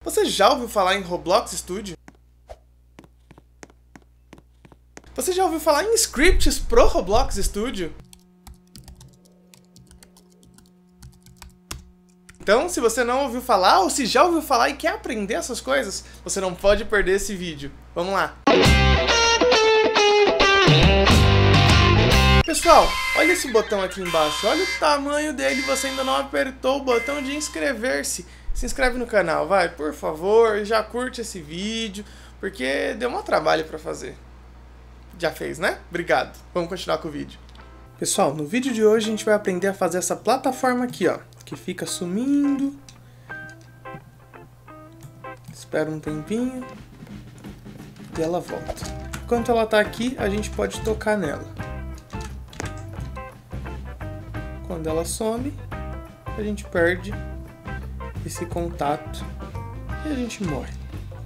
Você já ouviu falar em Roblox Studio? Você já ouviu falar em scripts pro Roblox Studio? Então, se você não ouviu falar, ou se já ouviu falar e quer aprender essas coisas, você não pode perder esse vídeo. Vamos lá! Pessoal, olha esse botão aqui embaixo, olha o tamanho dele, você ainda não apertou o botão de inscrever-se. Se inscreve no canal, vai, por favor, já curte esse vídeo, porque deu um trabalho pra fazer. Já fez, né? Obrigado. Vamos continuar com o vídeo. Pessoal, no vídeo de hoje a gente vai aprender a fazer essa plataforma aqui, ó, que fica sumindo. Espera um tempinho e ela volta. Enquanto ela tá aqui, a gente pode tocar nela. Quando ela some, a gente perde esse contato e a gente morre.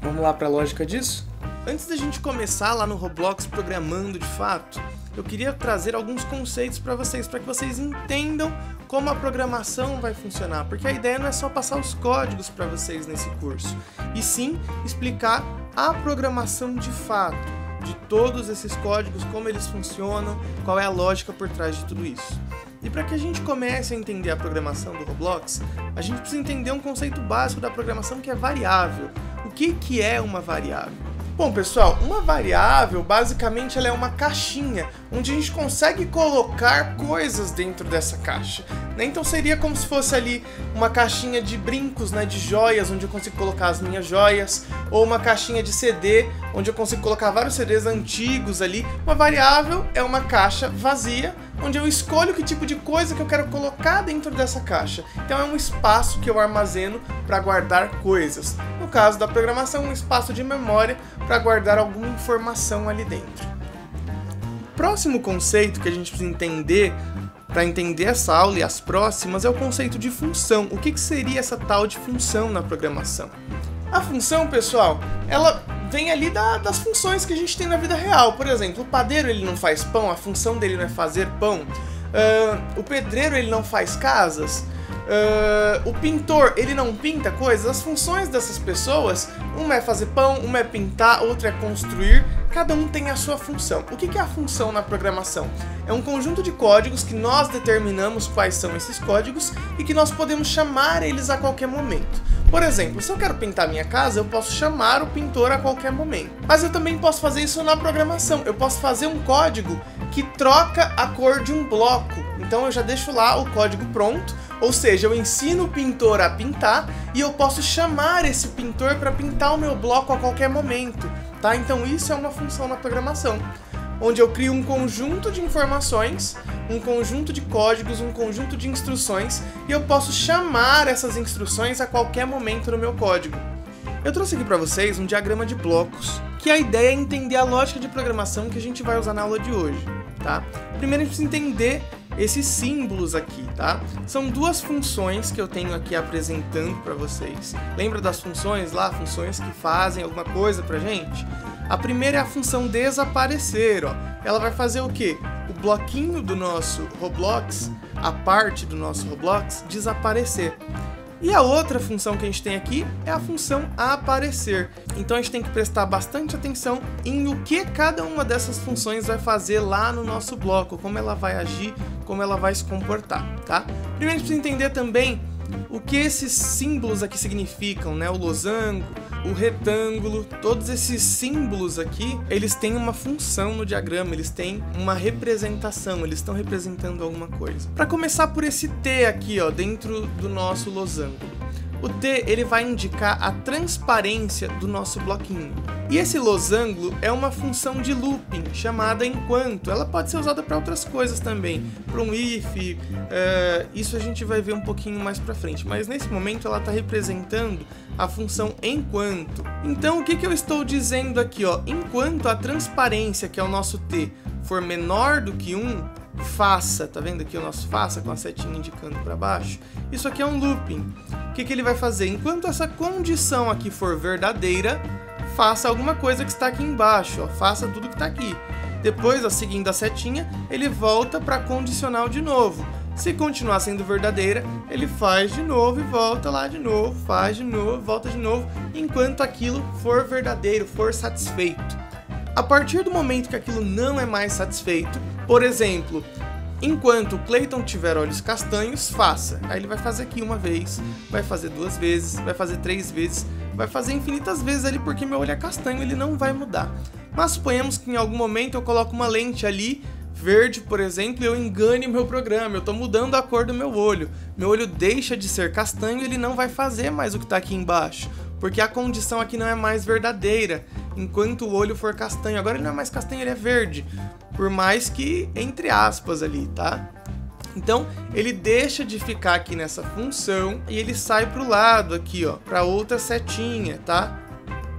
Vamos lá para a lógica disso? Antes da gente começar lá no Roblox programando de fato, eu queria trazer alguns conceitos para que vocês entendam como a programação vai funcionar, porque a ideia não é só passar os códigos para vocês nesse curso, e sim explicar a programação de fato, de todos esses códigos, como eles funcionam, qual é a lógica por trás de tudo isso. E para que a gente comece a entender a programação do Roblox, a gente precisa entender um conceito básico da programação que é variável. O que é uma variável? Bom, pessoal, uma variável, basicamente, ela é uma caixinha, onde a gente consegue colocar coisas dentro dessa caixa, né? Então seria como se fosse ali uma caixinha de brincos, né, de joias, onde eu consigo colocar as minhas joias, ou uma caixinha de CD, onde eu consigo colocar vários CDs antigos ali. Uma variável é uma caixa vazia, onde eu escolho que tipo de coisa que eu quero colocar dentro dessa caixa. Então é um espaço que eu armazeno para guardar coisas. No caso da programação, um espaço de memória para guardar alguma informação ali dentro. O próximo conceito que a gente precisa entender para entender essa aula e as próximas é o conceito de função. O que seria essa tal de função na programação? A função, pessoal, ela vem ali das funções que a gente tem na vida real. Por exemplo, o padeiro ele não faz pão, a função dele não é fazer pão. O pedreiro ele não faz casas. O pintor ele não pinta coisas. As funções dessas pessoas, uma é fazer pão, uma é pintar, outra é construir. Cada um tem a sua função. O que é a função na programação? É um conjunto de códigos que nós determinamos quais são esses códigos e que nós podemos chamar eles a qualquer momento. Por exemplo, se eu quero pintar minha casa, eu posso chamar o pintor a qualquer momento. Mas eu também posso fazer isso na programação. Eu posso fazer um código que troca a cor de um bloco. Então eu já deixo lá o código pronto, ou seja, eu ensino o pintor a pintar e eu posso chamar esse pintor para pintar o meu bloco a qualquer momento. Tá? Então isso é uma função na programação, onde eu crio um conjunto de informações, um conjunto de códigos, um conjunto de instruções, e eu posso chamar essas instruções a qualquer momento no meu código. Eu trouxe aqui para vocês um diagrama de blocos, que a ideia é entender a lógica de programação que a gente vai usar na aula de hoje. Tá? Primeiro a gente precisa entender esses símbolos aqui, tá? São duas funções que eu tenho aqui apresentando para vocês. Lembra das funções lá? Funções que fazem alguma coisa pra gente? A primeira é a função desaparecer, ó. Ela vai fazer o quê? O bloquinho do nosso Roblox, a parte do nosso Roblox, desaparecer. E a outra função que a gente tem aqui é a função aparecer. Então a gente tem que prestar bastante atenção em o que cada uma dessas funções vai fazer lá no nosso bloco, como ela vai agir, como ela vai se comportar, tá? Primeiro a gente precisa entender também o que esses símbolos aqui significam, né? O losango, o retângulo, todos esses símbolos aqui, eles têm uma função no diagrama, eles têm uma representação, eles estão representando alguma coisa. Para começar por esse T aqui, ó, dentro do nosso losango. O T, ele vai indicar a transparência do nosso bloquinho. E esse losango é uma função de looping, chamada enquanto. Ela pode ser usada para outras coisas também, para um if, isso a gente vai ver um pouquinho mais para frente. Mas nesse momento ela está representando a função enquanto. Então o que eu estou dizendo aqui, ó? Enquanto a transparência, que é o nosso T, for menor do que 1, faça, tá vendo aqui o nosso faça com a setinha indicando para baixo? Isso aqui é um looping. O que ele vai fazer? Enquanto essa condição aqui for verdadeira, faça alguma coisa que está aqui embaixo, ó, faça tudo que está aqui. Depois, ó, seguindo a setinha, ele volta para condicional de novo. Se continuar sendo verdadeira, ele faz de novo e volta lá de novo, faz de novo, volta de novo, enquanto aquilo for verdadeiro, for satisfeito. A partir do momento que aquilo não é mais satisfeito, por exemplo, enquanto o Clayton tiver olhos castanhos, faça. Aí ele vai fazer aqui uma vez, vai fazer 2 vezes, vai fazer 3 vezes, vai fazer infinitas vezes ali porque meu olho é castanho, ele não vai mudar. Mas suponhamos que em algum momento eu coloco uma lente ali, verde, por exemplo, e eu engane meu programa, eu estou mudando a cor do meu olho deixa de ser castanho e ele não vai fazer mais o que está aqui embaixo, porque a condição aqui não é mais verdadeira, enquanto o olho for castanho. Agora ele não é mais castanho, ele é verde, por mais que entre aspas ali, tá? Então ele deixa de ficar aqui nessa função e ele sai para o lado aqui, ó, para outra setinha, tá?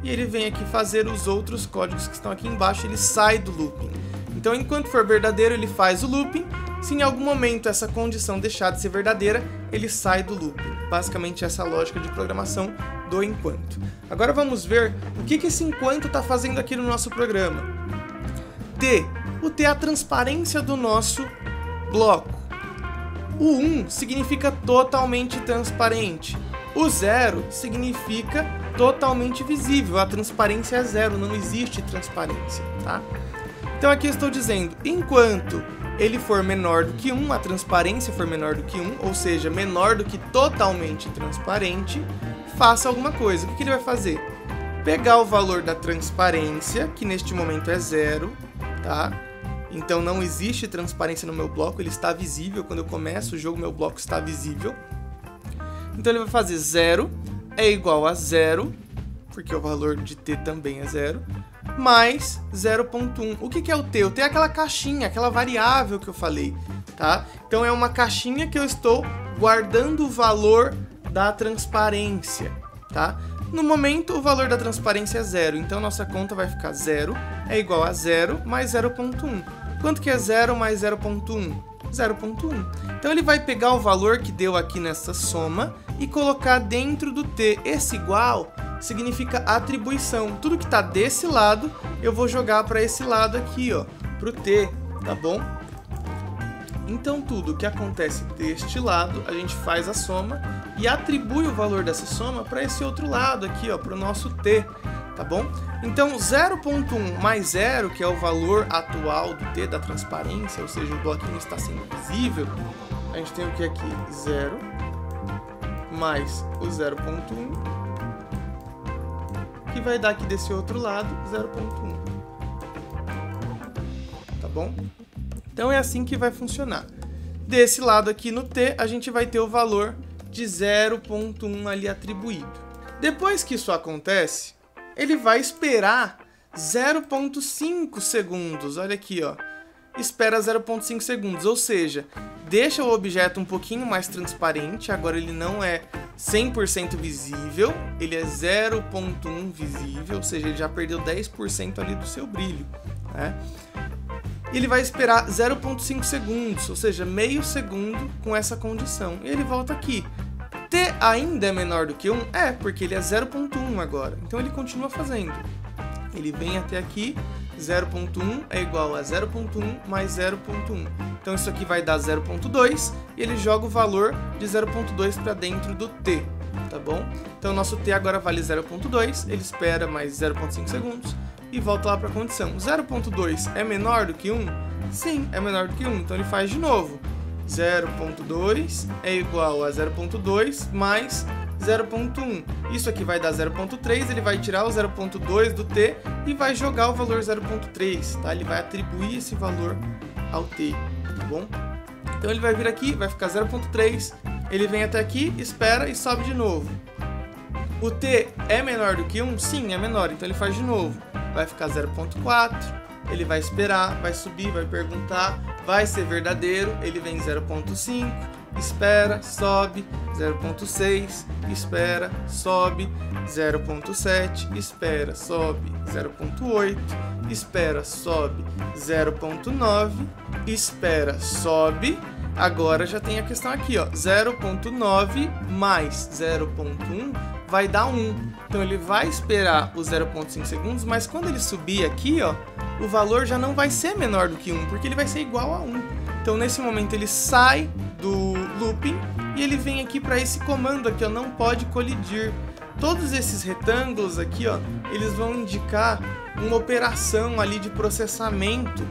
E ele vem aqui fazer os outros códigos que estão aqui embaixo, ele sai do looping. Então, enquanto for verdadeiro, ele faz o looping. Se em algum momento essa condição deixar de ser verdadeira, ele sai do looping. Basicamente, essa é a lógica de programação do enquanto. Agora vamos ver o que esse enquanto está fazendo aqui no nosso programa. O T é a transparência do nosso bloco. O 1 significa totalmente transparente. O 0 significa totalmente visível. A transparência é 0, não existe transparência, tá? Então aqui eu estou dizendo, enquanto ele for menor do que 1, a transparência for menor do que 1, ou seja, menor do que totalmente transparente, faça alguma coisa. O que ele vai fazer? Pegar o valor da transparência, que neste momento é 0, tá? Então não existe transparência no meu bloco, ele está visível. Quando eu começo o jogo, meu bloco está visível. Então ele vai fazer 0 é igual a 0, porque o valor de t também é 0, mais 0.1. O que é o t? O t é aquela caixinha, aquela variável que eu falei, tá? Então é uma caixinha que eu estou guardando o valor da transparência, tá? No momento, o valor da transparência é 0, então nossa conta vai ficar 0 é igual a 0 mais 0.1. Quanto que é 0 mais 0.1? 0.1. Então ele vai pegar o valor que deu aqui nessa soma e colocar dentro do t. Esse igual significa atribuição. Tudo que está desse lado, eu vou jogar para esse lado aqui, ó, para o t, tá bom? Então tudo que acontece deste lado, a gente faz a soma e atribui o valor dessa soma para esse outro lado aqui, ó, para o nosso t, tá bom? Então 0.1 mais 0, que é o valor atual do t, da transparência, ou seja, o bloquinho está sendo visível, a gente tem o que aqui? 0 mais o 0.1, que vai dar aqui desse outro lado 0.1, tá bom? Então é assim que vai funcionar. Desse lado aqui no t, a gente vai ter o valor de 0.1 ali atribuído. Depois que isso acontece, ele vai esperar 0.5 segundos. Olha aqui, ó. Espera 0.5 segundos, ou seja, deixa o objeto um pouquinho mais transparente. Agora ele não é 100% visível, ele é 0.1 visível, ou seja, ele já perdeu 10% ali do seu brilho, né? E ele vai esperar 0.5 segundos, ou seja, meio segundo com essa condição. E ele volta aqui. T ainda é menor do que 1? É, porque ele é 0.1 agora. Então ele continua fazendo. Ele vem até aqui, 0.1 é igual a 0.1 mais 0.1. Então isso aqui vai dar 0.2 e ele joga o valor de 0.2 para dentro do t, tá bom? Então nosso t agora vale 0.2, ele espera mais 0.5 segundos e volta lá para a condição. 0.2 é menor do que 1? Sim, é menor do que 1, então ele faz de novo. 0.2 é igual a 0.2 mais 0.1. Isso aqui vai dar 0.3, ele vai tirar o 0.2 do t e vai jogar o valor 0.3, tá? Ele vai atribuir esse valor ao t, tá bom? Então ele vai vir aqui, vai ficar 0.3, ele vem até aqui, espera e sobe de novo. O t é menor do que 1? Sim, é menor, então ele faz de novo. Vai ficar 0.4, ele vai esperar, vai subir, vai perguntar, vai ser verdadeiro, ele vem 0.5, espera, sobe, 0.6, espera, sobe, 0.7, espera, sobe, 0.8, espera, sobe, 0.9, espera, sobe. Agora já tem a questão aqui, ó, 0.9 mais 0.1 vai dar 1. Então ele vai esperar os 0.5 segundos, mas quando ele subir aqui, ó, o valor já não vai ser menor do que 1, porque ele vai ser igual a 1. Então nesse momento ele sai do looping e ele vem aqui para esse comando aqui, ó, não pode colidir. Todos esses retângulos aqui, ó, eles vão indicar uma operação ali de processamento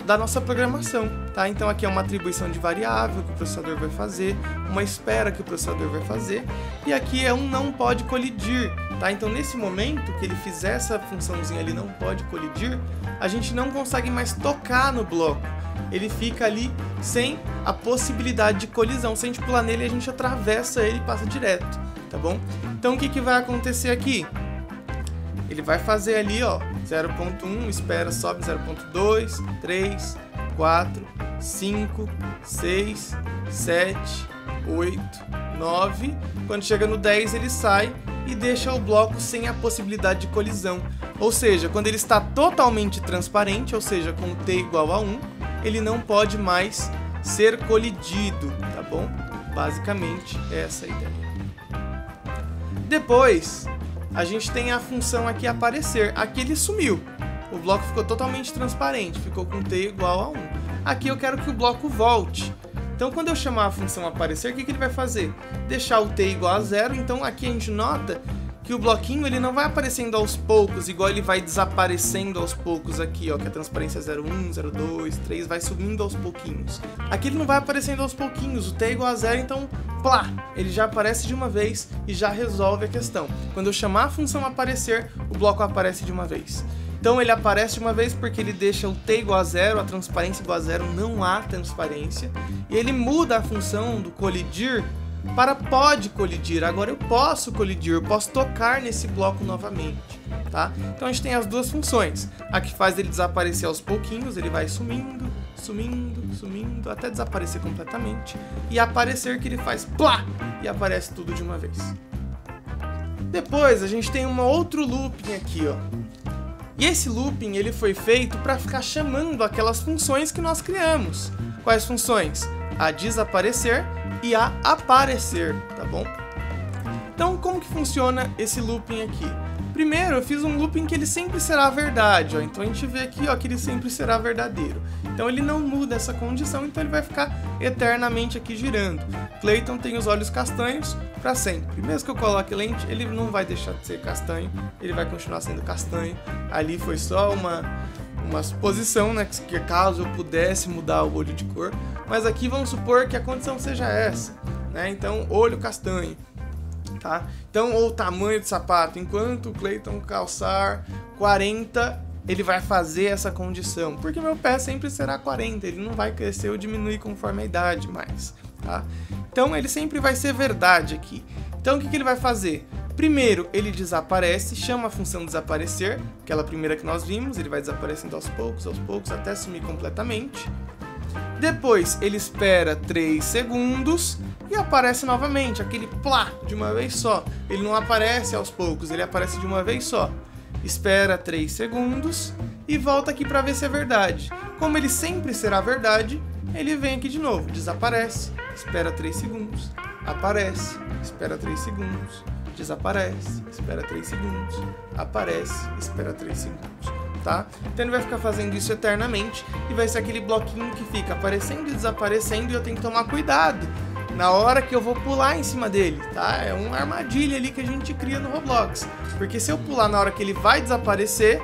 da nossa programação, tá? Então aqui é uma atribuição de variável que o processador vai fazer, uma espera que o processador vai fazer, e aqui é um não pode colidir, tá? Então nesse momento que ele fizer essa funçãozinha ali não pode colidir, a gente não consegue mais tocar no bloco, ele fica ali sem a possibilidade de colisão. Se a gente pular nele, a gente atravessa ele e passa direto, tá bom? Então o que vai acontecer aqui? Ele vai fazer ali, ó, 0.1, espera, sobe 0.2, 3, 4, 5, 6, 7, 8, 9. Quando chega no 10, ele sai e deixa o bloco sem a possibilidade de colisão. Ou seja, quando ele está totalmente transparente, ou seja, com t igual a 1, ele não pode mais ser colidido, tá bom? Basicamente, essa é a ideia. Depois, a gente tem a função aqui aparecer. Aqui ele sumiu. O bloco ficou totalmente transparente, ficou com t igual a 1. Aqui eu quero que o bloco volte. Então, quando eu chamar a função aparecer, o que ele vai fazer? Deixar o t igual a 0. Então, aqui a gente nota que o bloquinho ele não vai aparecendo aos poucos, igual ele vai desaparecendo aos poucos aqui, ó, que a transparência é 0,1, 0,2, 3, vai subindo aos pouquinhos. Aqui ele não vai aparecendo aos pouquinhos, o t é igual a 0, então, plá, ele já aparece de uma vez e já resolve a questão. Quando eu chamar a função aparecer, o bloco aparece de uma vez. Então ele aparece de uma vez porque ele deixa o t igual a 0, a transparência igual a 0, não há transparência, e ele muda a função do colidir para pode colidir. Agora eu posso colidir, eu posso tocar nesse bloco novamente, tá? Então a gente tem as duas funções. A que faz ele desaparecer aos pouquinhos, ele vai sumindo, sumindo, sumindo, até desaparecer completamente. E aparecer que ele faz plá, e aparece tudo de uma vez. Depois a gente tem um outro looping aqui, ó. E esse looping ele foi feito para ficar chamando aquelas funções que nós criamos. Quais funções? A desaparecer e a aparecer, tá bom? Então, como que funciona esse looping aqui? Primeiro, eu fiz um looping que ele sempre será verdade, ó. Então a gente vê aqui, ó, que ele sempre será verdadeiro. Então ele não muda essa condição, então ele vai ficar eternamente aqui girando. Clayton tem os olhos castanhos para sempre. Mesmo que eu coloque lente, ele não vai deixar de ser castanho, ele vai continuar sendo castanho. Ali foi só uma suposição, né, que caso eu pudesse mudar o olho de cor, mas aqui vamos supor que a condição seja essa, né? Então, olho castanho, tá? Então, ou o tamanho do sapato, enquanto o Clayton calçar 40, ele vai fazer essa condição, porque meu pé sempre será 40, ele não vai crescer ou diminuir conforme a idade mais, tá? Então, ele sempre vai ser verdade aqui. Então, o que ele vai fazer? Primeiro, ele desaparece, chama a função desaparecer, aquela primeira que nós vimos, ele vai desaparecendo aos poucos, até sumir completamente. Depois, ele espera 3 segundos e aparece novamente, aquele plá, de uma vez só. Ele não aparece aos poucos, ele aparece de uma vez só. Espera 3 segundos e volta aqui para ver se é verdade. Como ele sempre será verdade, ele vem aqui de novo, desaparece, espera 3 segundos, aparece, espera 3 segundos, desaparece, espera 3 segundos, aparece, espera 3 segundos, tá? Então ele vai ficar fazendo isso eternamente e vai ser aquele bloquinho que fica aparecendo e desaparecendo e eu tenho que tomar cuidado na hora que eu vou pular em cima dele, tá? É uma armadilha ali que a gente cria no Roblox, porque se eu pular na hora que ele vai desaparecer,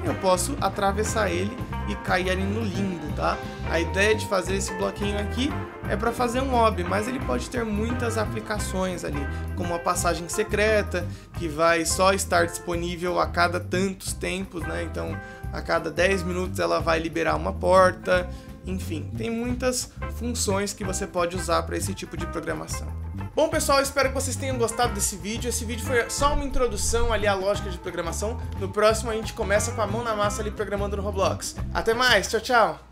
eu posso atravessar ele e cair ali no limbo, tá? A ideia de fazer esse bloquinho aqui é para fazer um hobby, mas ele pode ter muitas aplicações ali, como a passagem secreta, que vai só estar disponível a cada tantos tempos, né? Então, a cada 10 minutos ela vai liberar uma porta, enfim, tem muitas funções que você pode usar para esse tipo de programação. Bom, pessoal, espero que vocês tenham gostado desse vídeo. Esse vídeo foi só uma introdução ali à lógica de programação. No próximo a gente começa com a mão na massa ali programando no Roblox. Até mais, tchau, tchau!